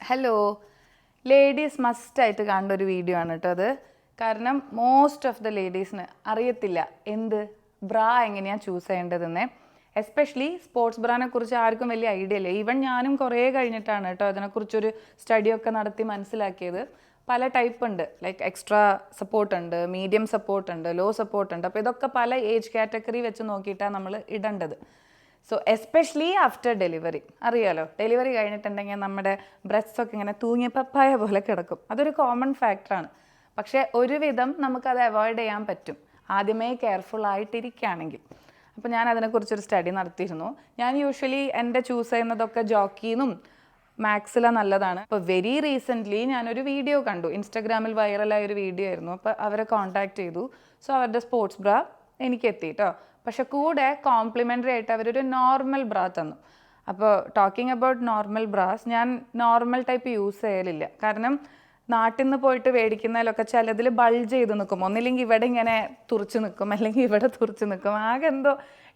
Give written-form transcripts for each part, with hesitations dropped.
Hello, ladies മസ്റ്റായിട്ട് കാണേണ്ട ഒരു വീഡിയോ ആണ് കേട്ടോ അത്. കാരണം മോസ്റ്റ് ഓഫ് ദ ലേഡീസിന് അറിയത്തില്ല എന്ത് ബ്രാ എങ്ങനെയാണ് ചൂസ് ചെയ്യേണ്ടതെന്ന്. എസ്പെഷ്യലി സ്പോർട്സ് ബ്രാനെ കുറിച്ച് ആർക്കും വലിയ ഐഡിയ ഇല്ല. ഈവൻ ഞാനും കുറേ കഴിഞ്ഞിട്ടാണ് കേട്ടോ അതിനെക്കുറിച്ചൊരു സ്റ്റഡിയൊക്കെ നടത്തി മനസ്സിലാക്കിയത്. പല ടൈപ്പ് ഉണ്ട്, ലൈക്ക് എക്സ്ട്രാ സപ്പോർട്ട് ഉണ്ട്, മീഡിയം സപ്പോർട്ട് ഉണ്ട്, ലോ സപ്പോർട്ട് ഉണ്ട്. അപ്പോൾ ഇതൊക്കെ പല ഏജ് കാറ്റഗറി വെച്ച് നോക്കിയിട്ടാണ് നമ്മൾ ഇടേണ്ടത്. സോ എസ്പെഷ്യലി ആഫ്റ്റർ ഡെലിവറി, അറിയാലോ, ഡെലിവറി കഴിഞ്ഞിട്ടുണ്ടെങ്കിൽ നമ്മുടെ ബ്രസ്റ്റ്സ് ഒക്കെ ഇങ്ങനെ തൂങ്ങിയ പപ്പായ പോലെ കിടക്കും. അതൊരു കോമൺ ഫാക്ടറാണ്. പക്ഷേ ഒരുവിധം നമുക്കത് അവോയ്ഡ് ചെയ്യാൻ പറ്റും, ആദ്യമേ കെയർഫുൾ ആയിട്ടിരിക്കുകയാണെങ്കിൽ. അപ്പോൾ ഞാൻ അതിനെക്കുറിച്ചൊരു സ്റ്റഡി നടത്തിയിരുന്നു. ഞാൻ യൂഷ്വലി എൻ്റെ ചൂസ് ചെയ്യുന്നതൊക്കെ ജോക്കീന്നും മാക്സില നല്ലതാണ്. അപ്പോൾ വെരി റീസെൻ്റ്ലി ഞാനൊരു വീഡിയോ കണ്ടു, ഇൻസ്റ്റാഗ്രാമിൽ വൈറലായ ഒരു വീഡിയോ ആയിരുന്നു. അപ്പോൾ അവരെ കോൺടാക്ട് ചെയ്തു. സോ അവരുടെ സ്പോർട്സ് ബ്രാ എനിക്ക് എത്തി കേട്ടോ. പക്ഷെ കൂടെ കോംപ്ലിമെൻ്ററി ആയിട്ട് അവരൊരു നോർമൽ ബ്രാ തന്നു. അപ്പോൾ ടോക്കിംഗ് അബൌട്ട് നോർമൽ ബ്രാസ്, ഞാൻ നോർമൽ ടൈപ്പ് യൂസ് ചെയ്യലില്ല. കാരണം നാട്ടിൽ നിന്ന് പോയിട്ട് മേടിക്കുന്നതിലൊക്കെ ചിലതിൽ ബൾജ് ചെയ്ത് നിൽക്കും. ഒന്നില്ലെങ്കിൽ ഇവിടെ ഇങ്ങനെ തുറച്ച് നിൽക്കും, അല്ലെങ്കിൽ ഇവിടെ തുറച്ച് നിൽക്കും. ആകെ എന്തോ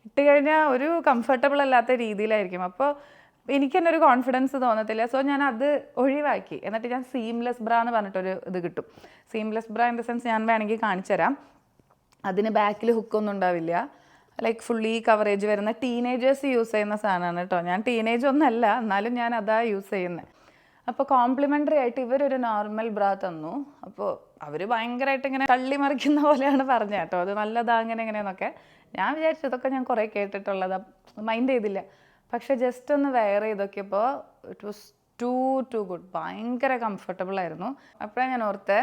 ഇട്ട് കഴിഞ്ഞാൽ ഒരു കംഫർട്ടബിൾ അല്ലാത്ത രീതിയിലായിരിക്കും. അപ്പോൾ എനിക്ക് തന്നെ ഒരു കോൺഫിഡൻസ് തോന്നത്തില്ല. സോ ഞാൻ അത് ഒഴിവാക്കി. എന്നിട്ട് ഞാൻ സീംലെസ് ബ്രാ എന്ന് പറഞ്ഞിട്ടൊരു ഇത് കിട്ടും. Seamless bra in the sense ഞാൻ വേണമെങ്കിൽ കാണിച്ചു തരാം. അതിന് ബാക്കിൽ ഹുക്കൊന്നും ഉണ്ടാവില്ല, ലൈക്ക് ഫുള്ളി കവറേജ് വരുന്ന ടീനേജേഴ്സ് യൂസ് ചെയ്യുന്ന സാധനമാണ് കേട്ടോ. ഞാൻ ടീനേജ് ഒന്നല്ല, എന്നാലും ഞാൻ അതാ യൂസ് ചെയ്യുന്നത്. അപ്പോൾ കോംപ്ലിമെൻ്ററി ആയിട്ട് ഇവരൊരു നോർമൽ ബ്രാ തന്നു. അപ്പോൾ അവർ ഭയങ്കരമായിട്ട് ഇങ്ങനെ തള്ളി മറിക്കുന്ന പോലെയാണ് പറഞ്ഞത് കേട്ടോ, അത് നല്ലതാ അങ്ങനെ എങ്ങനെയെന്നൊക്കെ. ഞാൻ വിചാരിച്ചു ഇതൊക്കെ ഞാൻ കുറേ കേട്ടിട്ടുള്ളതാണ്, മൈൻഡ് ചെയ്തില്ല. പക്ഷേ ജസ്റ്റ് ഒന്ന് വെയർ ചെയ്തൊക്കെയപ്പോൾ ഇറ്റ് വാസ് ടു ഗുഡ്, ഭയങ്കര കംഫർട്ടബിൾ ആയിരുന്നു. അപ്പോഴാണ് ഞാൻ ഓർത്തേ,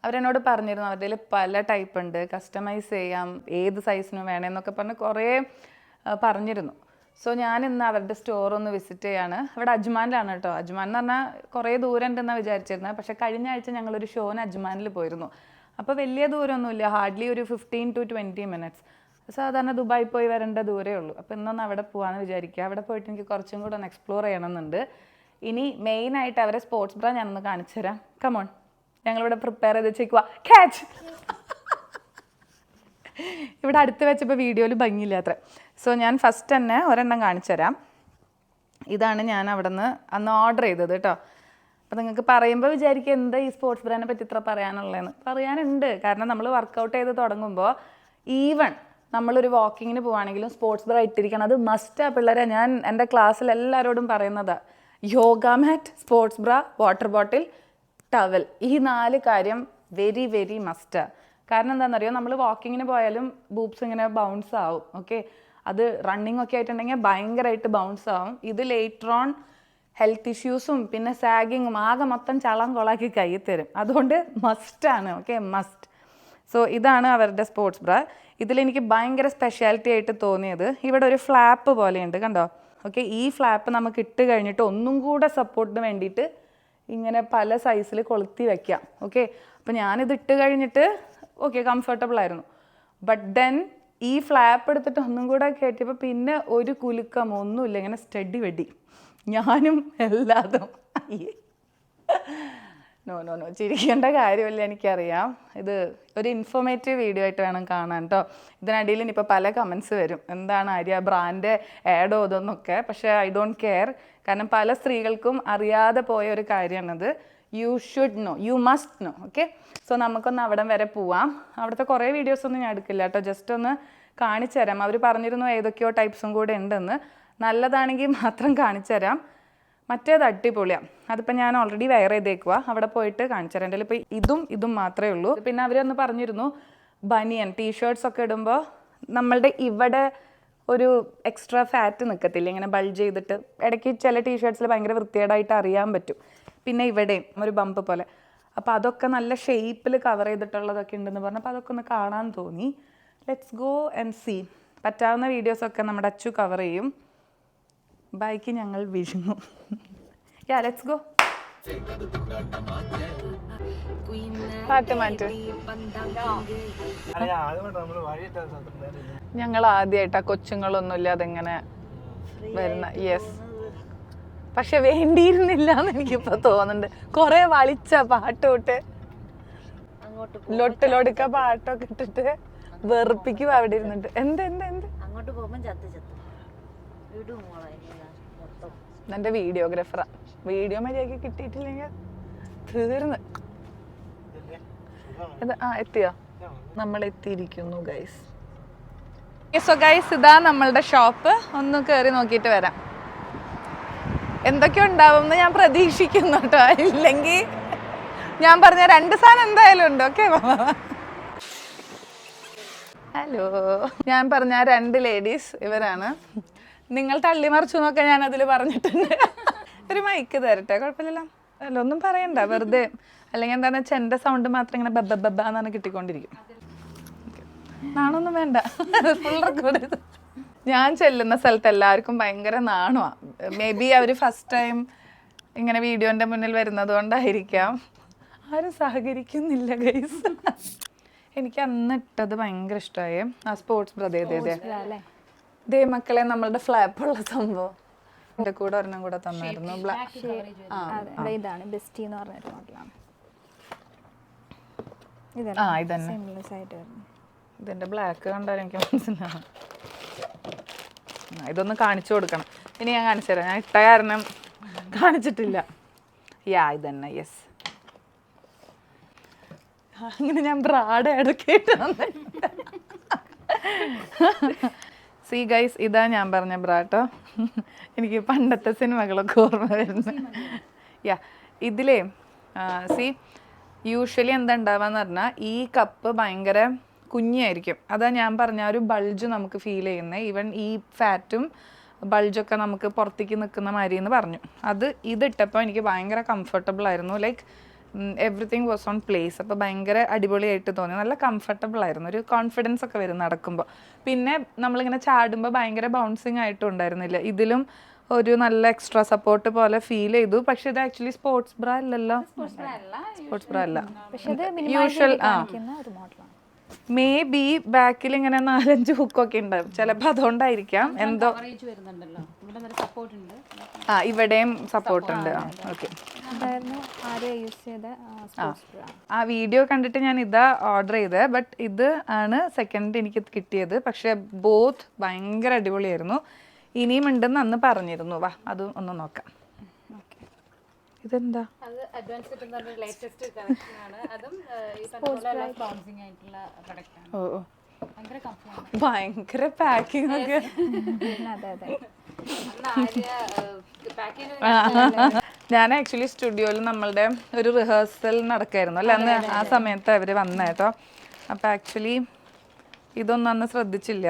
അവരെന്നോട് പറഞ്ഞിരുന്നു അവരുടെ പല ടൈപ്പ് ഉണ്ട്, കസ്റ്റമൈസ് ചെയ്യാം, ഏത് സൈസിനും വേണമെന്നൊക്കെ പറഞ്ഞ് കുറേ പറഞ്ഞിരുന്നു. സോ ഞാൻ ഇന്ന് അവരുടെ സ്റ്റോർ ഒന്ന് വിസിറ്റ് ചെയ്യാണ്. അവിടെ അജ്മാനിലാണ് കേട്ടോ. അജ്മാൻ എന്ന് പറഞ്ഞാൽ കുറേ ദൂരം ഉണ്ടെന്നാണ് വിചാരിച്ചിരുന്നത്. പക്ഷേ കഴിഞ്ഞ ആഴ്ച ഞങ്ങളൊരു ഷോന് അജ്മാനിൽ പോയിരുന്നു. അപ്പോൾ വലിയ ദൂരമൊന്നുമില്ല, ഹാർഡ്ലി ഒരു 15 to 20 minutes. സാധാരണ ദുബായി പോയി വരേണ്ട ദൂരേ ഉള്ളൂ. അപ്പോൾ ഇന്നൊന്ന് അവിടെ പോകാമെന്ന് വിചാരിക്കുക. അവിടെ പോയിട്ട് എനിക്ക് കുറച്ചും കൂടെ ഒന്ന് എക്സ്പ്ലോർ ചെയ്യണമെന്നുണ്ട്. ഇനി മെയിനായിട്ട് അവരെ സ്പോർട്സ് ബ്രാ ഞാനൊന്ന് കാണിച്ചു തരാം. കമോൺ, ഞങ്ങളിവിടെ പ്രിപ്പയർ ചെയ്ത് വെച്ചേക്കുക. ക്യാച്ച് ഇവിടെ അടുത്ത് വെച്ചപ്പോൾ വീഡിയോയിൽ ഭംഗിയില്ല അത്ര. സോ ഞാൻ ഫസ്റ്റ് തന്നെ ഒരെണ്ണം കാണിച്ചു തരാം. ഇതാണ് ഞാൻ അവിടെ നിന്ന് അന്ന് ഓർഡർ ചെയ്തത് കേട്ടോ. അപ്പോൾ നിങ്ങൾക്ക് പറയുമ്പോൾ വിചാരിക്കുക എന്താ ഈ സ്പോർട്സ് ബ്രാനെ പറ്റി ഇത്ര പറയാനുള്ളതെന്ന്. പറയാനുണ്ട്, കാരണം നമ്മൾ വർക്കൗട്ട് ചെയ്ത് തുടങ്ങുമ്പോൾ ഈവൺ നമ്മളൊരു വാക്കിങ്ങിന് പോവുകയാണെങ്കിലും സ്പോർട്സ് ബ്രാ ഇട്ടിരിക്കണം. അത് മസ്റ്റാ പിള്ളേരെ. ഞാൻ എൻ്റെ ക്ലാസ്സിൽ എല്ലാവരോടും പറയുന്നതാണ്, yoga mat, sports bra, water bottle, towel, ഈ 4 കാര്യം വെരി വെരി മസ്റ്റാണ്. കാരണം എന്താണെന്നറിയോ, നമ്മൾ വാക്കിങ്ങിന് പോയാലും ബൂബ്സ് ഇങ്ങനെ ബൗൺസ് ആവും. ഓക്കെ, അത് റണ്ണിങ് ഒക്കെ ആയിട്ടുണ്ടെങ്കിൽ ഭയങ്കരമായിട്ട് ബൗൺസ് ആവും. ഇത് ലേറ്റർ ഓൺ ഹെൽത്ത് ഇഷ്യൂസും പിന്നെ സാഗിങ്ങും ആകെ മൊത്തം ചളം കൊളാക്കി കയ്യിൽ തരും. അതുകൊണ്ട് മസ്റ്റാണ്. Okay, must. സോ ഇതാണ് അവരുടെ സ്പോർട്സ് ബ്രാ. ഇതിലെനിക്ക് ഭയങ്കര സ്പെഷ്യാലിറ്റി ആയിട്ട് തോന്നിയത് ഇവിടെ ഒരു ഫ്ലാപ്പ് പോലെയുണ്ട്, കണ്ടോ. ഓക്കെ, ഈ ഫ്ലാപ്പ് നമുക്ക് ഇട്ട് കഴിഞ്ഞിട്ട് ഒന്നും കൂടെ സപ്പോർട്ടിന് വേണ്ടിയിട്ട് ഇങ്ങനെ പല സൈസിൽ കൊളുത്തി വയ്ക്കാം. ഓക്കെ, അപ്പോൾ ഞാനിത് ഇട്ട് കഴിഞ്ഞിട്ട് ഓക്കെ കംഫർട്ടബിൾ ആയിരുന്നു. ബട്ട് ദെൻ ഈ ഫ്ലാപ്പ് എടുത്തിട്ട് ഒന്നും കൂടെ കയറ്റിയപ്പോൾ പിന്നെ ഒരു കുലുക്കം ഒന്നുമില്ല, ഇങ്ങനെ സ്റ്റഡി വെടി. ഞാനും എല്ലാതും നോ ചിരിക്കേണ്ട കാര്യമില്ല, എനിക്കറിയാം. ഇത് ഒരു ഇൻഫോർമേറ്റീവ് വീഡിയോ ആയിട്ട് വേണം കാണാൻ കേട്ടോ. ഇതിനിടയിൽ ഇനിയിപ്പോൾ പല കമൻസ് വരും, എന്താണ് ആര്യ ബ്രാൻഡ് ആഡ് ചെയ്തതെന്നൊക്കെ. പക്ഷേ ഐ ഡോണ്ട് കെയർ, കാരണം പല സ്ത്രീകൾക്കും അറിയാതെ പോയ ഒരു കാര്യമാണിത്. You should know, you must know. Okay, so നമുക്കൊന്ന് അവിടം വരെ പോവാം. അവിടുത്തെ കുറേ വീഡിയോസൊന്നും ഞാൻ എടുക്കില്ല കേട്ടോ, ജസ്റ്റ് ഒന്ന് കാണിച്ചു തരാം. അവർ പറഞ്ഞിരുന്നു ഏതൊക്കെയോ ടൈപ്സും കൂടെ ഉണ്ടെന്ന്. നല്ലതാണെങ്കിൽ മാത്രം കാണിച്ചു തരാം. മറ്റേത് അടിപൊളിയാണ്. അതിപ്പോൾ ഞാൻ ഓൾറെഡി വെയർ ചെയ്തേക്കുക, അവിടെ പോയിട്ട് കാണിച്ചു തരാം. എൻ്റെ ഇപ്പോൾ ഇതും മാത്രമേ ഉള്ളൂ. പിന്നെ അവരൊന്ന് പറഞ്ഞിരുന്നു ബനിയൻ ടീഷർട്ട്സ് ഒക്കെ ഇടുമ്പോൾ നമ്മളുടെ ഇവിടെ ഒരു എക്സ്ട്രാ ഫാറ്റ് നിൽക്കത്തില്ല, ഇങ്ങനെ ബൾജ് ചെയ്തിട്ട്. ഇടയ്ക്ക് ചില ടീഷർട്ട്സിൽ ഭയങ്കര വൃത്തികേടായിട്ട് അറിയാൻ പറ്റും. പിന്നെ ഇവിടെയും ഒരു ബമ്പ് പോലെ. അപ്പോൾ അതൊക്കെ നല്ല ഷേപ്പിൽ കവർ ചെയ്തിട്ടുള്ളതൊക്കെ ഉണ്ടെന്ന് പറഞ്ഞപ്പോൾ അതൊക്കെ ഒന്ന് കാണാൻ തോന്നി. Let's go and see. പറ്റാവുന്ന വീഡിയോസൊക്കെ നമ്മുടെ അച്ചു കവർ ചെയ്യും. ബൈക്ക് ഞങ്ങൾ വിഴുങ്ങും. യാ, ലെറ്റ്സ് ഗോ. പാട്ട് മാറ്റ്. ഞങ്ങൾ ആദ്യമായിട്ടാ കൊച്ചുങ്ങളൊന്നുമില്ല അതെങ്ങനെ വരുന്ന. യെസ്, പക്ഷെ വേണ്ടിയിരുന്നില്ല എന്ന് എനിക്കിപ്പോൾ തോന്നുന്നുണ്ട്. കുറേ വളിച്ച പാട്ട് വിട്ട് ലൊട്ടിലൊടുക്ക പാട്ടൊക്കെ ഇട്ടിട്ട് വെറുപ്പിക്കും അവിടെ ഇരുന്നിട്ട്. എന്ത് എന്റെ വീഡിയോഗ്രാഫറാ. വീഡിയോ മര്യാദക്ക് കിട്ടിയിട്ടില്ലെങ്കിൽ തീർന്ന്. എത്തിയോ? നമ്മൾ എത്തിയിരിക്കുന്നു ഗൈസ്. സോ ഗൈസ്, ഇതാ നമ്മളുടെ ഷോപ്പ്. ഒന്ന് കയറി നോക്കിയിട്ട് വരാം. എന്തൊക്കെ ഉണ്ടാവും എന്ന് ഞാൻ പ്രതീക്ഷിക്കുന്നു കേട്ടോ. ഇല്ലെങ്കിൽ ഞാൻ പറഞ്ഞ 2 സാധനം എന്തായാലും ഉണ്ട്. Okay, hello. ഞാൻ പറഞ്ഞ 2 ലേഡീസ് ഇവരാണ്. നിങ്ങൾ തള്ളിമറിച്ചു എന്നൊക്കെ ഞാൻ അതിൽ പറഞ്ഞിട്ടുണ്ട്. ഒരു മൈക്ക് തരട്ടെ, കുഴപ്പമില്ലല്ലോ. അല്ല, ഒന്നും പറയണ്ട വെറുതെ. അല്ലെങ്കിൽ എന്താണെന്ന് വെച്ചാൽ എൻ്റെ സൗണ്ട് മാത്രം ഇങ്ങനെ ബബ്ബ ബബ്ബ എന്നാണ് കിട്ടിക്കൊണ്ടിരിക്കും. നാണൊന്നും വേണ്ട, ഫുൾ റെക്കോർഡ് ചെയ്തു. ഞാൻ ചെല്ലുന്ന സ്ഥലത്ത് എല്ലാവർക്കും ഭയങ്കര നാണമാണ്. മേ ബി അവർ ഫസ്റ്റ് ടൈം ഇങ്ങനെ വീഡിയോൻ്റെ മുന്നിൽ വരുന്നത് കൊണ്ടായിരിക്കാം. ആരും സഹകരിക്കുന്നില്ല ഗൈസ്. എനിക്ക് അന്ന് ഇട്ടത് ഭയങ്കര ഇഷ്ടമായി. ആ സ്പോർട്സ് ബ്രദേ ദേ മക്കളെ, നമ്മളുടെ ഫ്ലാപ്പുള്ള സംഭവം എൻ്റെ കൂടെ ഒരെണ്ണം കൂടെ തന്നായിരുന്നു. ഇതാണ് ബെസ്റ്റി എന്ന് പറഞ്ഞൊരു മോഡലാണ്. ഇതന്നെ. ഇതിൻ്റെ ബ്ലാക്ക് കണ്ടാൽ എനിക്ക് മനസ്സിലാവും. ഇതൊന്ന് കാണിച്ചു കൊടുക്കണം. ഇനി ഞാൻ കാണിച്ചു തരാം. ഞാൻ ഇട്ട കാരണം കാണിച്ചിട്ടില്ല. ഇതന്നെ. യെസ്, അങ്ങനെ ഞാൻ ബ്രാഡ് എടുക്കേട്ട് വന്നിട്ട്. സീ ഗൈസ്, ഇതാ ഞാൻ പറഞ്ഞ ബ്രാട്ടോ. എനിക്ക് പണ്ടത്തെ സിനിമകളൊക്കെ ഓർമ്മ വരുന്നു. ഇതിലേ സീ യൂഷ്വലി എന്താ ഉണ്ടാവാന്ന് പറഞ്ഞാൽ ഈ കപ്പ് ഭയങ്കര കുഞ്ഞായിരിക്കും. അതാ ഞാൻ പറഞ്ഞ ഒരു ബൾജ് നമുക്ക് ഫീൽ ചെയ്യുന്നത്. ഈവൻ ഈ ഫാറ്റും ബൾജൊക്കെ നമുക്ക് പുറത്തേക്ക് നിൽക്കുന്ന മാതിരി എന്ന് പറഞ്ഞു. ഇതിട്ടപ്പോൾ എനിക്ക് ഭയങ്കര കംഫർട്ടബിൾ ആയിരുന്നു. Like everything was on place. അപ്പോൾ ഭയങ്കര അടിപൊളിയായിട്ട് തോന്നി. നല്ല കംഫർട്ടബിൾ ആയിരുന്നു. ഒരു കോൺഫിഡൻസ് ഒക്കെ വരും നടക്കുമ്പോൾ. പിന്നെ നമ്മളിങ്ങനെ ചാടുമ്പോൾ ഭയങ്കര ബൗൺസിങ് ആയിട്ടും ഉണ്ടായിരുന്നില്ല. ഇതിലും ഒരു നല്ല എക്സ്ട്രാ സപ്പോർട്ട് പോലെ ഫീൽ ചെയ്തു. പക്ഷെ ഇത് ആക്ച്വലി സ്പോർട്സ് ബ്രാ അല്ലല്ലോ. സ്പോർട്സ് ബ്രാ അല്ല, യൂഷ്വൽ. മേ ബി ബാക്കിൽ ഇങ്ങനെ 4-5 ഹുക്കൊക്കെ ഉണ്ടാവും. ചിലപ്പോൾ അതുകൊണ്ടായിരിക്കാം എന്തോ. ഇവിടെയും സപ്പോർട്ട് ഉണ്ട്. ഓക്കെ, ആ വീഡിയോ കണ്ടിട്ട് ഞാൻ ഇതാ ഓർഡർ ചെയ്തത്. ബട്ട് ഇത് ആണ് സെക്കൻഡ് എനിക്ക് കിട്ടിയത്. പക്ഷെ ബോത്ത് ഭയങ്കര അടിപൊളിയായിരുന്നു. ഇനിയും ഉണ്ടെന്ന് അന്ന് പറഞ്ഞിരുന്നു. വാ, അത് ഒന്ന് നോക്കാം. ഇതെന്താ? ഭയങ്കര പാക്കിംഗ് ഒക്കെ. ഞാൻ ആക്ച്വലി സ്റ്റുഡിയോയിൽ നമ്മളുടെ ഒരു റിഹേഴ്സൽ നടക്കായിരുന്നു അല്ലേ അന്ന്. ആ സമയത്ത് അവർ വന്നേട്ടോ. അപ്പം ആക്ച്വലി ഇതൊന്നും അന്ന് ശ്രദ്ധിച്ചില്ല.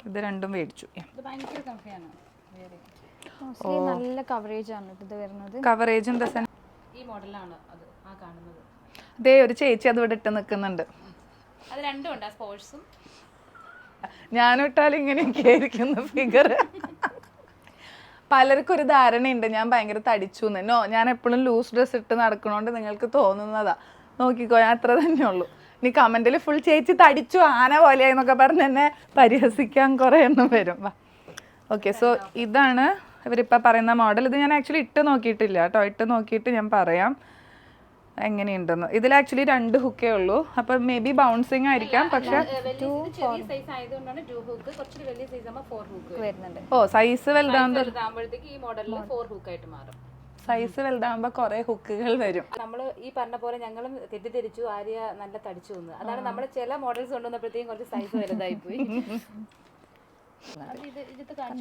ഇത് രണ്ടും മേടിച്ചു. നല്ല കവറേജ് ആണ് ഇത് വരുന്നത്. കവറേജ് എന്താ? ഈ മോഡലാണ് അത് ആ കാണുന്നത്. ദേ ഒരു ചേച്ചി അത് ഇവിടെ ഇട്ട് നിൽക്കുന്നുണ്ട്. അത് രണ്ടും ഉണ്ട്, സ്പോർട്സും. ഞാനും ഇട്ടാലും ഇങ്ങനെയൊക്കെ ആയിരിക്കുന്നു ഫിഗർ. പലർക്കും ഒരു ധാരണയുണ്ട് ഞാൻ ഭയങ്കര തടിച്ചു എന്ന്. നോ, ഞാൻ എപ്പോഴും ലൂസ് ഡ്രസ് ഇട്ട് നടക്കണോണ്ട് നിങ്ങൾക്ക് തോന്നുന്നതാ. നോക്കിക്കോ, ഞാൻ അത്ര തന്നെ ഉള്ളൂ. ഇനി കമന്റിൽ ഫുൾ ചേച്ചി തടിച്ചു ആന പോലെയെന്നൊക്കെ പറഞ്ഞ് എന്നെ പരിഹസിക്കാൻ കുറേ എണ്ണം വരും. ഓക്കെ, സോ ഇതാണ് ഇവരിപ്പോൾ പറയുന്ന മോഡൽ. ഇത് ഞാൻ ആക്ച്വലി ഇട്ട് നോക്കിയിട്ടില്ല കേട്ടോ. ഇട്ട് നോക്കിയിട്ട് ഞാൻ പറയാം എങ്ങനെയുണ്ടെന്ന്. ഇതിൽ ആക്ച്വലി 2 ഹുക്കേ ഉള്ളൂ. അപ്പം മേ ബി ബൗൺസിങ് ആയിരിക്കാം. പക്ഷെ സൈസ് വലുതാകുമ്പോൾ കുറെ ഹുക്കുകൾ വരും. നമ്മൾ ഈ പറഞ്ഞ പോലെ ഞങ്ങളും തെറ്റിദ്ധരിച്ചു ആര്യ നല്ല തടിച്ചു എന്ന്. അതാണ് നമ്മൾ ചില മോഡൽസ് കൊണ്ടുവന്നപ്പോഴത്തേക്കും കുറച്ച് സൈസ് വലുതായി പോയി.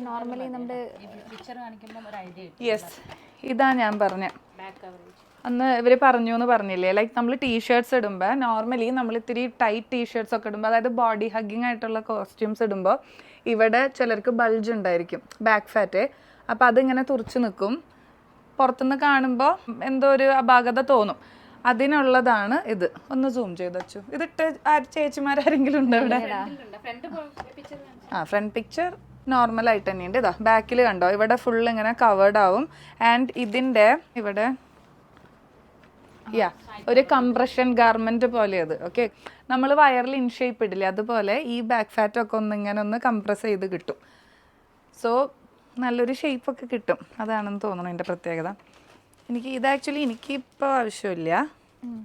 നോർമലി നമ്മുടെ പിക്ചർ കാണിക്കുമ്പോൾ ഒരു ഐഡിയ. യെസ്, ഇതാ ഞാൻ പറഞ്ഞ അന്ന് ഇവർ പറഞ്ഞു എന്ന് പറഞ്ഞില്ലേ. ലൈക്ക് നമ്മൾ ടീഷർട്ട്സ് ഇടുമ്പോൾ നോർമലി നമ്മൾ ഇത്തിരി ടൈറ്റ് ടീഷർട്ട്സ് ഒക്കെ ഇടുമ്പോൾ, അതായത് ബോഡി ഹഗ്ഗിങ് ആയിട്ടുള്ള കോസ്റ്റ്യൂംസ് ഇടുമ്പോൾ ഇവിടെ ചിലർക്ക് ബൾജ് ഉണ്ടായിരിക്കും, ബാക്ക് ഫാറ്റ്. അപ്പോൾ അതിങ്ങനെ തുറച്ച് നിൽക്കും. പുറത്തുനിന്ന് കാണുമ്പോൾ എന്തോ ഒരു അപാകത തോന്നും. അതിനുള്ളതാണ് ഇത്. ഒന്ന് സൂം ചെയ്ത് വെച്ചു. ഇതിട്ട് ചേച്ചിമാരെങ്കിലും ഉണ്ട് ഇവിടെ? ഫ്രണ്ട് പിക്ചർ നോർമൽ ആയിട്ട് തന്നെയുണ്ട്. ഇതാ ബാക്കിൽ കണ്ടോ, ഇവിടെ ഫുൾ ഇങ്ങനെ കവേർഡ് ആവും. ആൻഡ് ഇതിൻ്റെ ഇവിടെ ഒരു കംപ്രഷൻ ഗാർമെന്റ് പോലെ അത്. ഓക്കെ, നമ്മൾ വയറിൽ ഇൻഷേപ്പ് ഇടില്ലേ, അതുപോലെ ഈ ബാക്ക് ഫാറ്റ് ഒക്കെ ഇങ്ങനെ ഒന്ന് കംപ്രസ് ചെയ്ത് കിട്ടും. സോ നല്ലൊരു ഷേപ്പൊക്കെ കിട്ടും. അതാണെന്ന് തോന്നുന്നു എൻ്റെ പ്രത്യേകത. ഇത് ആക്ച്വലി എനിക്കിപ്പോൾ ആവശ്യമില്ല.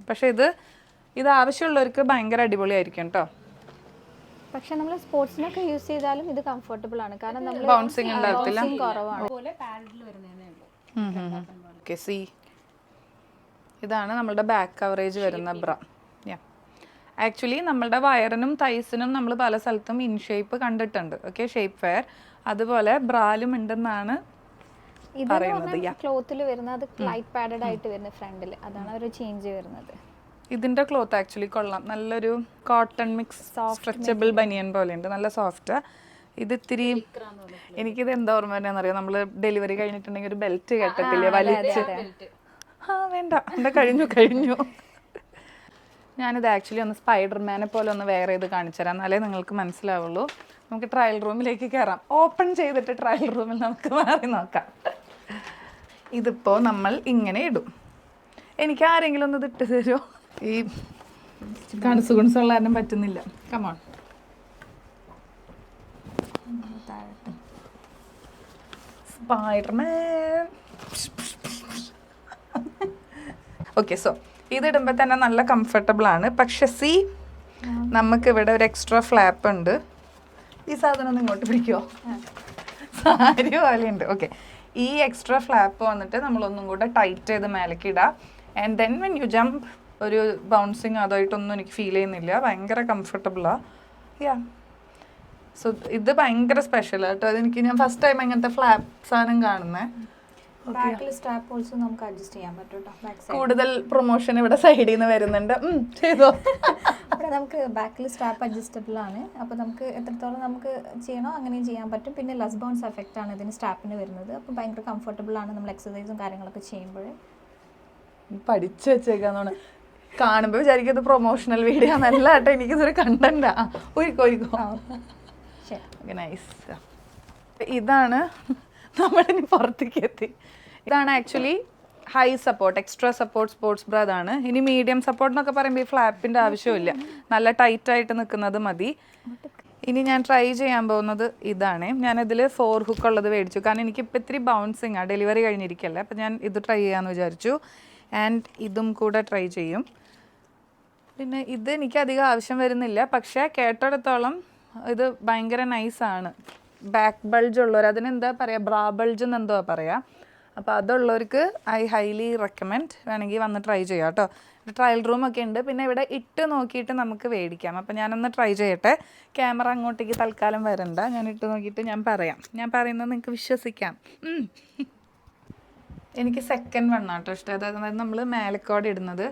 പക്ഷെ ഇത് ആവശ്യമുള്ളവർക്ക് ഭയങ്കര അടിപൊളിയായിരിക്കും കേട്ടോ. പക്ഷെ നമ്മൾ സ്പോർട്സിനൊക്കെ യൂസ് ചെയ്താലും ഇത് കംഫർട്ടബിൾ ആണ്. കാരണം നമ്മൾ ബൗൺസിങ് ഉണ്ടാകത്തില്ല. ഓക്കെ സി ഇതാണ് നമ്മളുടെ ബാക്ക് കവറേജ് വരുന്ന ബ്ര. ആക്ച്വലി നമ്മളുടെ വയറിനും തൈസിനും നമ്മൾ പല സ്ഥലത്തും ഇൻ ഷേപ്പ് കണ്ടിട്ടുണ്ട്. ഓക്കെ, ഷേപ്പ് ഫെയർ അതുപോലെ ബ്രാലും ഉണ്ടെന്നാണ് പറയുന്നത്. ക്ലോത്തിൽ വരുന്നത് ലൈറ്റ് പാഡഡ് ആയിട്ട് വരുന്നത് ഫ്രണ്ടിൽ, അതാണ് ഒരു ചേഞ്ച് വരുന്നത്. ഇതിന്റെ ക്ലോത്ത് ആക്ച്വലി കൊള്ളാം, നല്ലൊരു കോട്ടൺ മിക്സ് സ്ട്രെച്ചബിൾ ബനിയൻ പോലെ ഉണ്ട്, നല്ല സോഫ്റ്റ്. ഇത് ഇത്തിരി എനിക്കിത് എന്താ ഓർമ്മ വരുന്നറിയാം, നമ്മൾ ഡെലിവറി കഴിഞ്ഞിട്ടുണ്ടെങ്കിൽ ഒരു ബെൽറ്റ് കേട്ടിട്ടില്ലേ വലിച്ച്. വേണ്ട, എൻ്റെ കഴിഞ്ഞു. ഞാനിത് ആക്ച്വലി ഒന്ന് സ്പൈഡർമാനെ പോലെ ഒന്ന് വെയർ ചെയ്ത് കാണിച്ചു തരാം, എന്നാലേ നിങ്ങൾക്ക് മനസ്സിലാവുള്ളൂ. നമുക്ക് ട്രയൽ റൂമിലേക്ക് കയറാം. ഓപ്പൺ ചെയ്തിട്ട് ട്രയൽ റൂമിൽ നമുക്ക് മാറി നോക്കാം. ഇതിപ്പോൾ നമ്മൾ ഇങ്ങനെ ഇടും. എനിക്ക് ആരെങ്കിലും ഒന്ന് ഇട്ട് തരുമോ? ഈ കണസുകുണസുള്ള കാരണം പറ്റുന്നില്ല. കമോൺ. സ്പൈഡർമാൻ. ഓക്കെ, സോ ഇതിടുമ്പോൾ തന്നെ നല്ല കംഫർട്ടബിൾ ആണ്. പക്ഷെ സി നമുക്കിവിടെ ഒരു എക്സ്ട്രാ ഫ്ലാപ്പ് ഉണ്ട്. ഈ സാധനം ഒന്ന് ഇങ്ങോട്ട് പിടിക്കുമോ? സാരി പോലെയുണ്ട്. ഓക്കെ, ഈ എക്സ്ട്രാ ഫ്ലാപ്പ് വന്നിട്ട് നമ്മളൊന്നും കൂടെ ടൈറ്റ് ചെയ്ത് മേലേക്ക് ഇടാം. And then when you jump ഒരു ബൗൺസിങ് അതായിട്ടൊന്നും എനിക്ക് ഫീൽ ചെയ്യുന്നില്ല, ഭയങ്കര കംഫർട്ടബിളാണ്. യാ, സോ ഇത് ഭയങ്കര സ്പെഷ്യലാണ് കേട്ടോ. അതെനിക്ക് ഞാൻ ഫസ്റ്റ് ടൈം ഇങ്ങനത്തെ ഫ്ലാപ്പ് സാധനം കാണുന്നത്. സ്ട്രാപ്പ് ഓൾസോ നമുക്ക് അഡ്ജസ്റ്റ് ചെയ്യാൻ പറ്റും. കൂടുതൽ പ്രൊമോഷൻ ഇവിടെ സൈഡിൽ നിന്ന് വരുന്നുണ്ട്. ചെയ്തോ. അവിടെ നമുക്ക് ബാക്കിൽ സ്ട്രാപ്പ് അഡ്ജസ്റ്റബിൾ ആണ്, അപ്പോൾ നമുക്ക് എത്രത്തോളം നമുക്ക് ചെയ്യണോ അങ്ങനെയും ചെയ്യാൻ പറ്റും. പിന്നെ ലെസ് ബൗൺസ് എഫക്റ്റ് ആണ് ഇതിന് സ്ട്രാപ്പിന് വരുന്നത്, അപ്പോൾ ഭയങ്കര കംഫർട്ടബിൾ ആണ് നമ്മൾ എക്സസൈസും കാര്യങ്ങളൊക്കെ ചെയ്യുമ്പോൾ. പഠിച്ചു വെച്ചേക്കാന്നാണ് കാണുമ്പോൾ വിചാരിക്കും ഇത് പ്രൊമോഷണൽ വീഡിയോ എന്നല്ല കേട്ടോ, എനിക്കിതൊരു കണ്ടന്റാ. ഒരിക്കോ നൈസ്. ഇതാണ് നമ്മളിനി പുറത്തേക്ക് എത്തി. ഇതാണ് actually high support, extra support sports ബ്രാ. അതാണ്. ഇനി മീഡിയം സപ്പോർട്ട് എന്നൊക്കെ പറയുമ്പോൾ ഈ ഫ്ലാപ്പിൻ്റെ ആവശ്യമില്ല, നല്ല ടൈറ്റായിട്ട് നിൽക്കുന്നത് മതി. ഇനി ഞാൻ ട്രൈ ചെയ്യാൻ പോകുന്നത് ഇതാണ്. ഞാനിതിൽ 4 ഹുക്ക് ഉള്ളത് മേടിച്ചു, കാരണം എനിക്കിപ്പോൾ ഇത്തിരി ബൗൺസിങ് ആണ്, ഡെലിവറി കഴിഞ്ഞിരിക്കല്ലേ. അപ്പോൾ ഞാൻ ഇത് ട്രൈ ചെയ്യാമെന്ന് വിചാരിച്ചു. ആൻഡ് ഇതും കൂടെ ട്രൈ ചെയ്യും. പിന്നെ ഇത് എനിക്ക് അധികം ആവശ്യം വരുന്നില്ല, പക്ഷേ കേട്ടിടത്തോളം ഇത് ഭയങ്കര നൈസാണ്. ബാക്ക് ബൾജ് ഉള്ളവർ, അതിനെന്താ പറയുക, ബ്രാ ബൾജ് എന്നെന്തോ പറയുക. അപ്പോൾ അതുള്ളവർക്ക് ഐ ഹൈലി റെക്കമെൻഡ്, വേണമെങ്കിൽ വന്ന് ട്രൈ ചെയ്യാം കേട്ടോ. ട്രയൽ റൂമൊക്കെ ഉണ്ട്. പിന്നെ ഇവിടെ ഇട്ട് നോക്കിയിട്ട് നമുക്ക് മേടിക്കാം. അപ്പോൾ ഞാനൊന്ന് ട്രൈ ചെയ്യട്ടെ. ക്യാമറ അങ്ങോട്ടേക്ക് തൽക്കാലം വരണ്ട, ഞാൻ ഇട്ട് നോക്കിയിട്ട് ഞാൻ പറയാം. ഞാൻ പറയുന്നത് നിങ്ങൾക്ക് വിശ്വസിക്കാം. എനിക്ക് സെക്കൻഡ് വണ്ണാട്ടോ ഇഷ്ടം. അതായത് നമ്മൾ മേലക്കോടെ ഇടുന്നത്.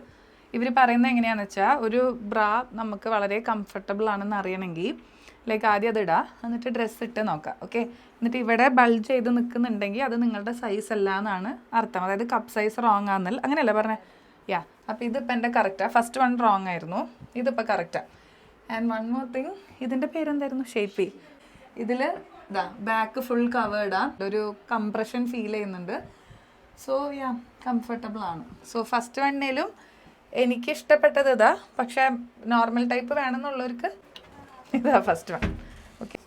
ഇവർ പറയുന്നത് എങ്ങനെയാണെന്ന് വെച്ചാൽ, ഒരു ബ്രാ നമുക്ക് വളരെ കംഫർട്ടബിൾ ആണെന്ന് അറിയണമെങ്കിൽ ലൈക്ക് ആദ്യം അത് ഇടുക, എന്നിട്ട് ഡ്രസ്സ് ഇട്ട് നോക്കാം. ഓക്കെ, എന്നിട്ട് ഇവിടെ ബൾജ് ചെയ്ത് നിൽക്കുന്നുണ്ടെങ്കിൽ അത് നിങ്ങളുടെ സൈസ് അല്ല എന്നാണ് അർത്ഥം. അതായത് കപ്പ് സൈസ് റോങ് ആണെന്നല്ല, അങ്ങനെയല്ല പറഞ്ഞത്. യാ, അപ്പോൾ ഇതിപ്പോൾ എൻ്റെ കറക്റ്റാണ്. ഫസ്റ്റ് വൺ റോങ് ആയിരുന്നു, ഇതിപ്പോൾ കറക്റ്റാണ്. ആൻഡ് വൺ മോർ തിങ്, ഇതിൻ്റെ പേരെന്തായിരുന്നു? ഷേപ്പി. ഇതിൽ ഇതാ ബാക്ക് ഫുൾ കവേർഡാണ്, ഒരു കംപ്രഷൻ ഫീൽ ചെയ്യുന്നുണ്ട്. സോ യാ, കംഫർട്ടബിൾ ആണ്. സോ ഫസ്റ്റ് വണ്ണേലും എനിക്ക് ഇഷ്ടപ്പെട്ടത് ഇതാ, പക്ഷേ നോർമൽ ടൈപ്പ് വേണമെന്നുള്ളവർക്ക് ഇതാ ഫസ്റ്റ് വൺ. ഓക്കെ,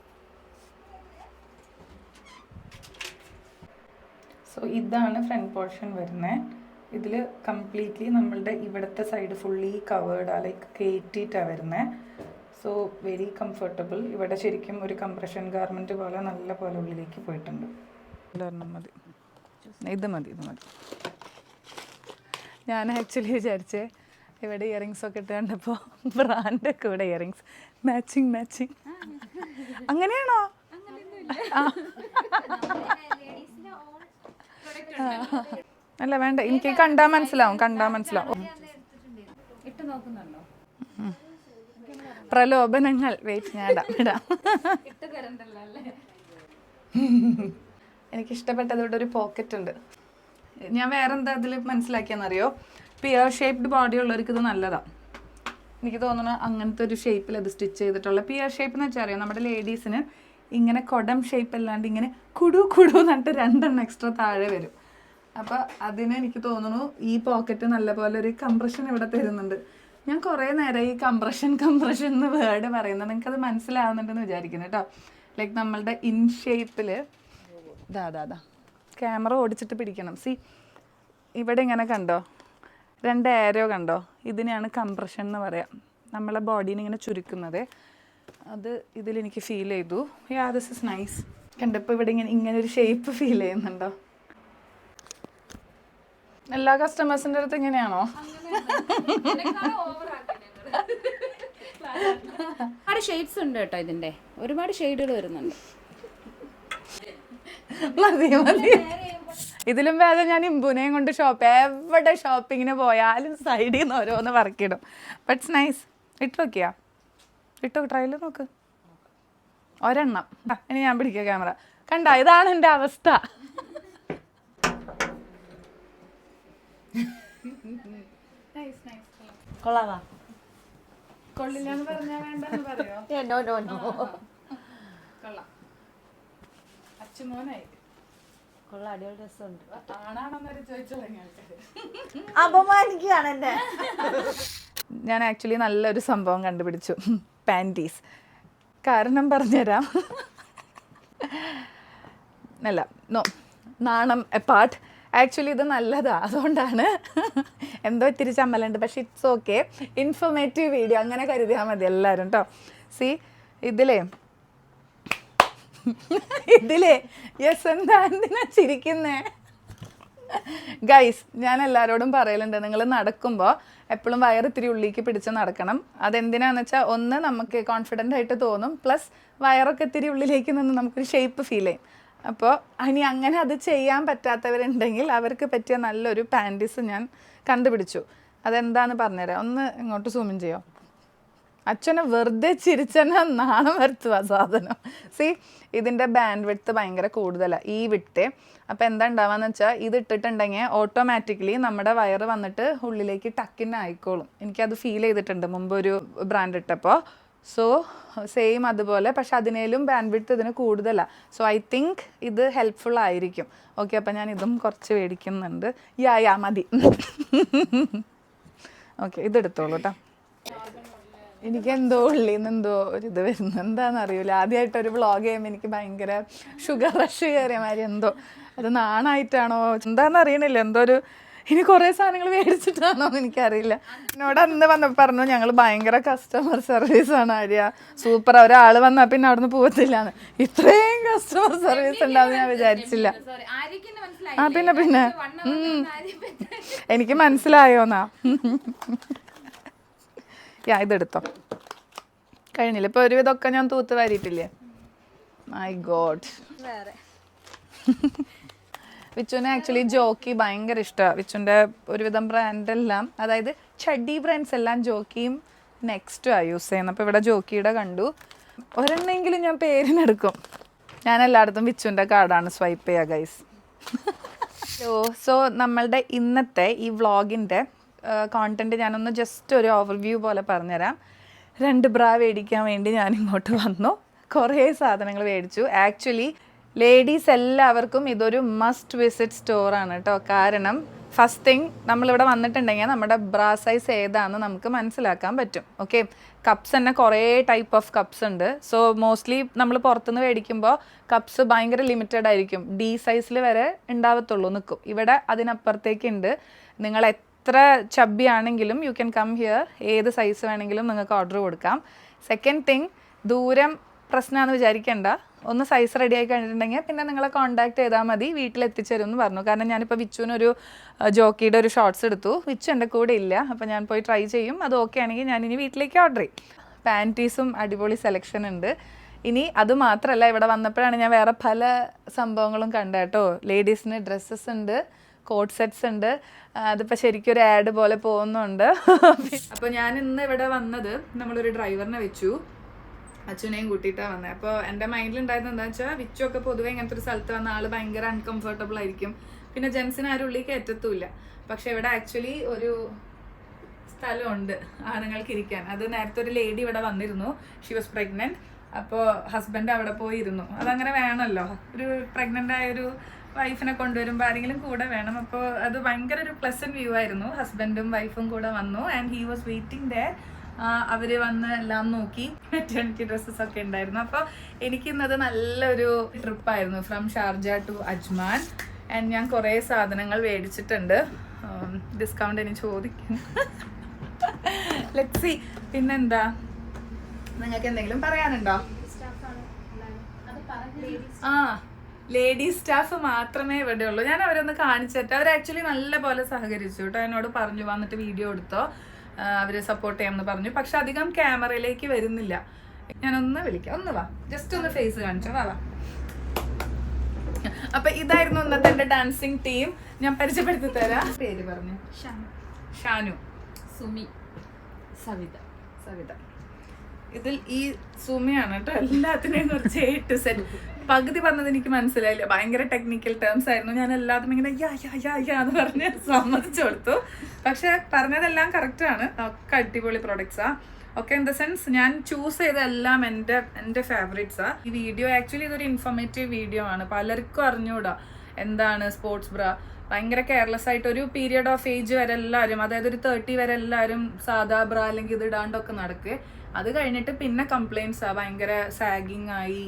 സോ ഇതാണ് ഫ്രണ്ട് പോർഷൻ വരുന്നത്. ഇതിൽ കംപ്ലീറ്റ്ലി നമ്മളുടെ ഇവിടുത്തെ സൈഡ് ഫുള്ളി കവേർഡാണ്, ലൈക്ക് കയറ്റിയിട്ടാണ് വരുന്നത്. So very comfortable. ഇവിടെ ശരിക്കും ഒരു കംപ്രഷൻ ഗാർമെൻറ്റ് പോലെ നല്ല പോലെ ഉള്ളിലേക്ക് പോയിട്ടുണ്ട്. മതി, ഇത് മതി. ഞാൻ ആക്ച്വലി വിചാരിച്ചേ ഇവിടെ ഇയറിങ്സ് ഒക്കെ ഇട്ട് കണ്ടപ്പോൾ ബ്രാൻഡൊക്കെ ഇവിടെ ഇയറിങ്സ് മാച്ചിങ്. അങ്ങനെയാണോ? അല്ല വേണ്ട, എനിക്ക് കണ്ടാൽ മനസ്സിലാവും. പ്രലോഭനങ്ങൾ. വെയിറ്റ്, ഞാൻ ഇടാം. എനിക്കിഷ്ടപ്പെട്ടത് ഇവിടെ ഒരു പോക്കറ്റ് ഉണ്ട്. ഞാൻ വേറെ എന്താ അതിൽ മനസ്സിലാക്കിയെന്നറിയോ, പിയർ ഷേപ്ഡ് ബോഡി ഉള്ളവർക്ക് ഇത് നല്ലതാണ്. എനിക്ക് തോന്നുന്നു അങ്ങനത്തെ ഒരു ഷേപ്പിൽ അത് സ്റ്റിച്ച് ചെയ്തിട്ടുള്ള പിയർ ഷേപ്പ് എന്ന് വെച്ചാൽ അറിയാം, നമ്മുടെ ലേഡീസിന് ഇങ്ങനെ കൊടം ഷേപ്പ് അല്ലാണ്ട് ഇങ്ങനെ കുടു എന്നിട്ട് 2 എണ്ണം എക്സ്ട്രാ താഴെ വരും. അപ്പോൾ അതിന് എനിക്ക് തോന്നുന്നു ഈ പോക്കറ്റ് നല്ലപോലെ ഒരു കംപ്രഷൻ ഇവിടെ തരുന്നുണ്ട്. ഞാൻ കുറേ നേരം ഈ കംപ്രഷൻ എന്ന് വേർഡ് പറയുന്നത്, നിങ്ങൾക്കത് മനസ്സിലാവുന്നുണ്ടെന്ന് വിചാരിക്കുന്നു കേട്ടോ. ലൈക്ക് നമ്മളുടെ ഇൻ ഷേപ്പിൽ ദാ ക്യാമറ ഓടിച്ചിട്ട് പിടിക്കണം. സി ഇവിടെ ഇങ്ങനെ കണ്ടോ, 2 ആരോ കണ്ടോ, ഇതിനെയാണ് കംപ്രഷൻ എന്ന് പറയാം. നമ്മളെ ബോഡീനെ ഇങ്ങനെ ചുരുക്കുന്നത്. അത് ഇതിലെനിക്ക് ഫീൽ ചെയ്തു. യാ, ദിസ് ഇസ് നൈസ്. കണ്ടപ്പോൾ ഇവിടെ ഇങ്ങനെ ഒരു ഷേപ്പ് ഫീൽ ചെയ്യുന്നുണ്ടോ? എല്ലാ കസ്റ്റമേഴ്സിന്റെ അടുത്ത് ഇങ്ങനെയാണോ? ഒരുപാട് ഷെയ്ഡ്സ് ഉണ്ട് കേട്ടോ, ഇതിന്റെ ഒരുപാട് ഷെയ്ഡുകൾ വരുന്നുണ്ട്. മതി മതി. ഇതിലും വേറെ ഞാൻ ഇമ്പുനെയും കൊണ്ട് എവിടെ ഷോപ്പിങ്ങിന് പോയാലും സൈഡിൽ നിന്ന് ഓരോന്ന് പറക്കിടും. ബട്ട്സ് നൈസ്. ഇട്ട് നോക്കിയാ? ഇട്ടോ, ട്രയൽ നോക്ക്. ഒരെണ്ണം. ഇനി ഞാൻ പിടിക്കുക ക്യാമറ. കണ്ട, ഇതാണ് എൻ്റെ അവസ്ഥ. കൊള്ളാവാ? കൊള്ളില്ലാന്ന് പറഞ്ഞാ വേണ്ടെന്ന് പറയോ? കൊള്ളാം. അച്ചുമോനായി. കൊള്ളാം, അടിപൊളി രസമുണ്ട്. ആണാണെന്നൊരു ചോദിച്ചു തുടങ്ങി ആൾക്കാര്. അപമാനിക്കുകയാണ് എന്നെ. ഞാൻ ആക്ച്വലി നല്ലൊരു സംഭവം കണ്ടുപിടിച്ചു. പാൻറ്റീസ്. കാരണം പറഞ്ഞുതരാം. അല്ല, നോ, നാണം എപ്പാർട്ട്. ആക്ച്വലി ഇത് നല്ലതാ, അതുകൊണ്ടാണ്. എന്തോ ഇത്തിരി ചമ്മലുണ്ട്, പക്ഷെ ഇറ്റ്സ് ഓക്കെ. ഇൻഫോർമേറ്റീവ് വീഡിയോ അങ്ങനെ കരുതിയാൽ മതി എല്ലാവരും കേട്ടോ. സി ഇതിലേ യെസ്, എന്തിനാ ചിരിക്കുന്നേ? ഗൈസ്, ഞാൻ എല്ലാവരോടും പറയലുണ്ട്, നിങ്ങൾ നടക്കുമ്പോൾ എപ്പോഴും വയറിത്തിരി ഉള്ളിലേക്ക് പിടിച്ച് നടക്കണം. അതെന്തിനാന്ന് വെച്ചാൽ, ഒന്ന് നമുക്ക് കോൺഫിഡൻ്റ് ആയിട്ട് തോന്നും, പ്ലസ് വയറൊക്കെ ഇത്തിരി ഉള്ളിലേക്ക് നിന്ന് നമുക്കൊരു ഷേപ്പ് ഫീൽ ചെയ്യും. അപ്പോൾ ഇനി അങ്ങനെ അത് ചെയ്യാൻ പറ്റാത്തവരുണ്ടെങ്കിൽ അവർക്ക് പറ്റിയ നല്ലൊരു പാൻറ്റീസ് ഞാൻ കണ്ടുപിടിച്ചു. അതെന്താന്ന് പറഞ്ഞുതരാം. ഒന്ന് ഇങ്ങോട്ട് സൂമിൻ ചെയ്യോ? അച്ഛനെ വെറുതെ ചിരിച്ചെന്നെ നാണം വരുത്തുക സാധനം. സി, ഇതിൻ്റെ ബാൻഡ് വിഡ്ത്ത് ഭയങ്കര കൂടുതലാണ്, ഈ വിട്ട്. അപ്പോൾ എന്താ ഉണ്ടാവാന്ന് വെച്ചാൽ, ഇത് ഇട്ടിട്ടുണ്ടെങ്കിൽ ഓട്ടോമാറ്റിക്കലി നമ്മുടെ വയറ് വന്നിട്ട് ഉള്ളിലേക്ക് ടക്കിന് ആയിക്കോളും. എനിക്കത് ഫീൽ ചെയ്തിട്ടുണ്ട് മുമ്പ് ഒരു ബ്രാൻഡ് ഇട്ടപ്പോൾ. സോ സെയിം അതുപോലെ, പക്ഷെ അതിനേലും ബാൻഡ് വിഡ്ത്ത് ഇതിന് കൂടുതലാണ്. സോ ഐ തിങ്ക് ഇത് ഹെൽപ്ഫുൾ ആയിരിക്കും. ഓക്കെ, അപ്പോൾ ഞാൻ ഇതും കുറച്ച് മേടിക്കുന്നുണ്ട്. യാ മതി. ഓക്കെ, ഇതെടുത്തോളൂ കേട്ടോ. എനിക്കെന്തോ ഉള്ളിന്ന് എന്തോ ഒരിത് വരുന്നു, എന്താണെന്നറിയില്ല. ആദ്യമായിട്ടൊരു വ്ളോഗ് ചെയ്യുമ്പോൾ എനിക്ക് ഭയങ്കര ഷുഗർ റഷ് കയറിയ മാതിരി എന്തോ. അത് നാണായിട്ടാണോ എന്താണെന്ന് അറിയണില്ല. എന്തോ ഒരു, ഇനി കുറേ സാധനങ്ങൾ മേടിച്ചിട്ടാണോ എന്ന് എനിക്കറിയില്ല. എന്നോട് അന്ന് വന്നപ്പോൾ പറഞ്ഞു, ഞങ്ങൾ ഭയങ്കര കസ്റ്റമർ സർവീസാണ് ആര്യ, സൂപ്പർ. ഒരാൾ വന്നാൽ പിന്നെ അവിടെ നിന്ന് പോകത്തില്ലാന്ന്. ഇത്രയും കസ്റ്റമർ സർവീസ് ഉണ്ടാവും ഞാൻ വിചാരിച്ചില്ല. പിന്നെ എനിക്ക് മനസ്സിലായോന്നാ. ഇതെടുത്തോ, കഴിഞ്ഞില്ല. ഇപ്പോൾ ഒരുവിധമൊക്കെ ഞാൻ തൂത്ത് വാരിയിട്ടില്ലേ? My god. വിച്ചുവിന് ആക്ച്വലി ജോക്കി ഭയങ്കര ഇഷ്ടമാണ്. വിച്ചുവിൻ്റെ ഒരുവിധം ബ്രാൻഡെല്ലാം, അതായത് ചഡ്ഡി ബ്രാൻഡ്സ് എല്ലാം ജോക്കിയും നെക്സ്റ്റുമാണ് യൂസ് ചെയ്യുന്നത്. അപ്പോൾ ഇവിടെ ജോക്കിയുടെ കണ്ടു. ഒരെണ്ണെങ്കിലും ഞാൻ പേരിനെടുക്കും. ഞാൻ എല്ലായിടത്തും വിച്ചുവിൻ്റെ കാർഡാണ് സ്വൈപ്പ് ചെയ്യുക ഗൈസ്. സോ നമ്മളുടെ ഇന്നത്തെ ഈ വ്ളോഗിൻ്റെ കോണ്ടൻറ്റ് ഞാനൊന്ന് ജസ്റ്റ് ഒരു ഓവർവ്യൂ പോലെ പറഞ്ഞുതരാം. 2 ബ്രാ മേടിക്കാൻ വേണ്ടി ഞാൻ ഇങ്ങോട്ട് വന്നു. കുറേ സാധനങ്ങൾ മേടിച്ചു. ആക്ച്വലി ലേഡീസ് എല്ലാവർക്കും ഇതൊരു മസ്റ്റ് വിസിറ്റ് സ്റ്റോറാണ് കേട്ടോ. കാരണം ഫസ്റ്റ് തിങ്, നമ്മളിവിടെ വന്നിട്ടുണ്ടെങ്കിൽ നമ്മുടെ ബ്രാ സൈസ് ഏതാണെന്ന് നമുക്ക് മനസ്സിലാക്കാൻ പറ്റും. ഓക്കെ, കപ്സ് തന്നെ കുറേ ടൈപ്പ് ഓഫ് കപ്സ് ഉണ്ട്. സോ മോസ്റ്റ്ലി നമ്മൾ പുറത്തുനിന്ന് മേടിക്കുമ്പോൾ കപ്സ് ഭയങ്കര ലിമിറ്റഡ് ആയിരിക്കും. D സൈസിൽ വരെ ഉണ്ടാവത്തുള്ളൂ, നിൽക്കും. ഇവിടെ അതിനപ്പുറത്തേക്ക് ഉണ്ട്. നിങ്ങൾ എത്ര ചബ്ബി ആണെങ്കിലും യു ക്യാൻ കം ഹിയർ. ഏത് സൈസ് വേണമെങ്കിലും നിങ്ങൾക്ക് ഓർഡർ കൊടുക്കാം. സെക്കൻഡ് തിങ്, ദൂരം പ്രശ്നമാണെന്ന് വിചാരിക്കേണ്ട. ഒന്ന് സൈസ് റെഡി ആയി കഴിഞ്ഞിട്ടുണ്ടെങ്കിൽ പിന്നെ നിങ്ങളെ കോൺടാക്ട് ചെയ്താൽ മതി, വീട്ടിലെത്തിച്ചേരും എന്ന് പറഞ്ഞു. കാരണം ഞാനിപ്പോൾ വിച്ചുവിനൊരു ജോക്കിയുടെ ഒരു ഷോർട്സ് എടുത്തു. വിച്ചു എൻ്റെ കൂടെ ഇല്ല, അപ്പോൾ ഞാൻ പോയി ട്രൈ ചെയ്യും. അത് ഓക്കെ ആണെങ്കിൽ ഞാനിനി വീട്ടിലേക്ക് ഓർഡർ ചെയ്യും. പാൻറ്റീസും അടിപൊളി സെലക്ഷൻ ഉണ്ട്. ഇനി അത് മാത്രമല്ല, ഇവിടെ വന്നപ്പോഴാണ് ഞാൻ വേറെ പല സംഭവങ്ങളും കണ്ട കേട്ടോ. ലേഡീസിന് ഡ്രസ്സസ് ഉണ്ട്, കോട്ട് സെറ്റ്സ് ഉണ്ട്. അതിപ്പോൾ ശരിക്കും ഒരു ആഡ് പോലെ പോകുന്നുണ്ട്. അപ്പോൾ ഞാൻ ഇന്ന് ഇവിടെ വന്നത്, നമ്മളൊരു ഡ്രൈവറിനെ വെച്ചു, അച്ഛനെയും കൂട്ടിയിട്ടാണ് വന്നത്. അപ്പോൾ എൻ്റെ മൈൻഡിലുണ്ടായത് എന്താണെന്ന് വെച്ചാൽ, വിച്ചു ഒക്കെ പൊതുവെ ഇങ്ങനത്തെ ഒരു സ്ഥലത്ത് വന്ന ആൾ ഭയങ്കര അൺകംഫർട്ടബിൾ ആയിരിക്കും. പിന്നെ ജെൻസിന് ആരും ഉള്ളിലേക്ക് എത്തത്തുമില്ല. പക്ഷെ ഇവിടെ ആക്ച്വലി ഒരു സ്ഥലമുണ്ട് ആണുങ്ങൾക്ക് ഇരിക്കാൻ. അത് നേരത്തെ ഒരു ലേഡി ഇവിടെ വന്നിരുന്നു, ഷി വാസ് പ്രഗ്നൻറ്റ്. അപ്പോൾ ഹസ്ബൻഡ് അവിടെ പോയിരുന്നു. അതങ്ങനെ വേണമല്ലോ, ഒരു പ്രഗ്നൻ്റ് ആയൊരു വൈഫിനെ കൊണ്ടുവരുമ്പോൾ ആരെങ്കിലും കൂടെ വേണം. അപ്പോൾ അത് ഭയങ്കര ഒരു പ്ലസന്റ് വ്യൂ ആയിരുന്നു. ഹസ്ബൻഡും വൈഫും കൂടെ വന്നു and he was waiting there. അവർ വന്ന് എല്ലാം നോക്കി. മെറ്റേണിറ്റി ഡ്രസ്സസ് ഒക്കെ ഉണ്ടായിരുന്നു. അപ്പോൾ എനിക്കിന്നത് നല്ലൊരു ട്രിപ്പായിരുന്നു, from Sharjah to Ajman. And ഞാൻ കുറേ സാധനങ്ങൾ മേടിച്ചിട്ടുണ്ട്. ഡിസ്കൗണ്ട് ഇനി ചോദിക്കും. Let's see. പിന്നെന്താ, നിങ്ങൾക്ക് എന്തെങ്കിലും പറയാനുണ്ടോ? ലേഡീസ് സ്റ്റാഫ് മാത്രമേ ഇവിടെ ഉള്ളൂ. ഞാൻ അവരൊന്ന് കാണിച്ചിട്ട് അവർ ആക്ച്വലി നല്ല പോലെ സഹകരിച്ചു കേട്ടോ. എന്നോട് പറഞ്ഞു വന്നിട്ട് വീഡിയോ എടുത്തോ, അവരെ സപ്പോർട്ട് ചെയ്യാമെന്ന് പറഞ്ഞു. പക്ഷെ അധികം ക്യാമറയിലേക്ക് വരുന്നില്ല. ഞാനൊന്ന് വിളിക്കാം, ഒന്ന് വാ, ജസ്റ്റ് ഒന്ന് ഫേസ് കാണിച്ചോ, വാ. അപ്പൊ ഇതായിരുന്നു ഇന്നത്തെ എന്റെ ഡാൻസിങ് ടീം. ഞാൻ പരിചയപ്പെടുത്തി തരാം. പേര് പറഞ്ഞു. ഷാനു, സുമി, സവിത. ഇതിൽ ഈ സുമിയാണ് കേട്ടോ എല്ലാത്തിനെയും കുറിച്ച് A to Z. പകുതി പറഞ്ഞത് എനിക്ക് മനസ്സിലായില്ല, ഭയങ്കര ടെക്നിക്കൽ ടേംസ് ആയിരുന്നു. ഞാൻ എല്ലാത്തിനും ഇങ്ങനെ യാ എന്ന് പറഞ്ഞ് സമ്മതിച്ചു കൊടുത്തു. പക്ഷെ പറഞ്ഞതെല്ലാം കറക്റ്റാണ്. ഒക്കെ അടിപൊളി പ്രൊഡക്ട്സാ. ഒക്കെ ഇൻ ദ സെൻസ് ഞാൻ ചൂസ് ചെയ്തതെല്ലാം എൻ്റെ ഫേവറേറ്റ്സാ. ഈ വീഡിയോ ആക്ച്വലി ഇതൊരു ഇൻഫോർമേറ്റീവ് വീഡിയോ ആണ്. പലർക്കും അറിഞ്ഞൂടാ എന്താണ് സ്പോർട്സ് ബ്രാ. ഭയങ്കര കെയർലെസ് ആയിട്ട് ഒരു പീരിയഡ് ഓഫ് ഏജ് വരെ എല്ലാവരും, അതായത് ഒരു 30 വരെ എല്ലാവരും സാധാ ബ്രാ അല്ലെങ്കിൽ ഇത് ഇടാണ്ടൊക്കെ നടക്കുക. അത് കഴിഞ്ഞിട്ട് പിന്നെ കംപ്ലൈൻസാ, ഭയങ്കര സാഗിങ് ആയി,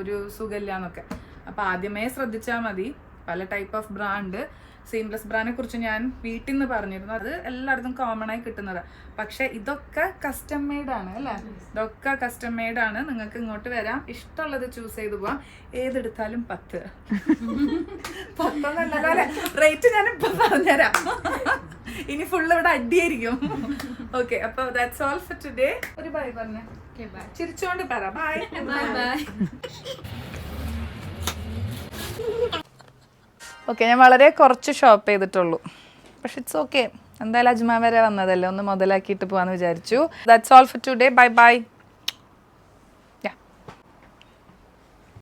ഒരു സുഖമില്ല എന്നൊക്കെ. അപ്പം ആദ്യമേ ശ്രദ്ധിച്ചാൽ മതി. പല ടൈപ്പ് ഓഫ് ബ്രാ ഉണ്ട്. സീംലെസ് ബ്രാനെ കുറിച്ച് ഞാൻ വീട്ടിൽ നിന്ന് പറഞ്ഞിരുന്നു. അത് എല്ലായിടത്തും കോമൺ ആയി കിട്ടുന്നതാണ്. പക്ഷെ ഇതൊക്കെ കസ്റ്റം മെയ്ഡ് ആണ് അല്ലേ? ഇതൊക്കെ കസ്റ്റം മെയ്ഡ് ആണ്. നിങ്ങൾക്ക് ഇങ്ങോട്ട് വരാം, ഇഷ്ടമുള്ളത് ചൂസ് ചെയ്ത് പോവാം. ഏതെടുത്താലും 10. 10 അല്ലേ റേറ്റ് ഞാനിപ്പോൾ പറഞ്ഞുതരാം. ഇനി ഫുള്ള് ഇവിടെ അടിയായിരിക്കും. ഓക്കെ, അപ്പൊ ദാറ്റ്സ് ഓൾ ഫോർ ടുഡേ. ഒരു ബൈ പറഞ്ഞേ, ചിരിച്ചോണ്ട് പറ ബൈ. ഓക്കെ, ഞാൻ വളരെ കുറച്ച് ഷോപ്പ് ചെയ്തിട്ടുള്ളൂ. പക്ഷെ ഇറ്റ്സ് ഓക്കെ, എന്തായാലും അജ്മാൻ വരെ വന്നതല്ലേ, ഒന്ന് മുതലാക്കിയിട്ട് പോകാമെന്ന് വിചാരിച്ചു. That's all for today. Bye bye.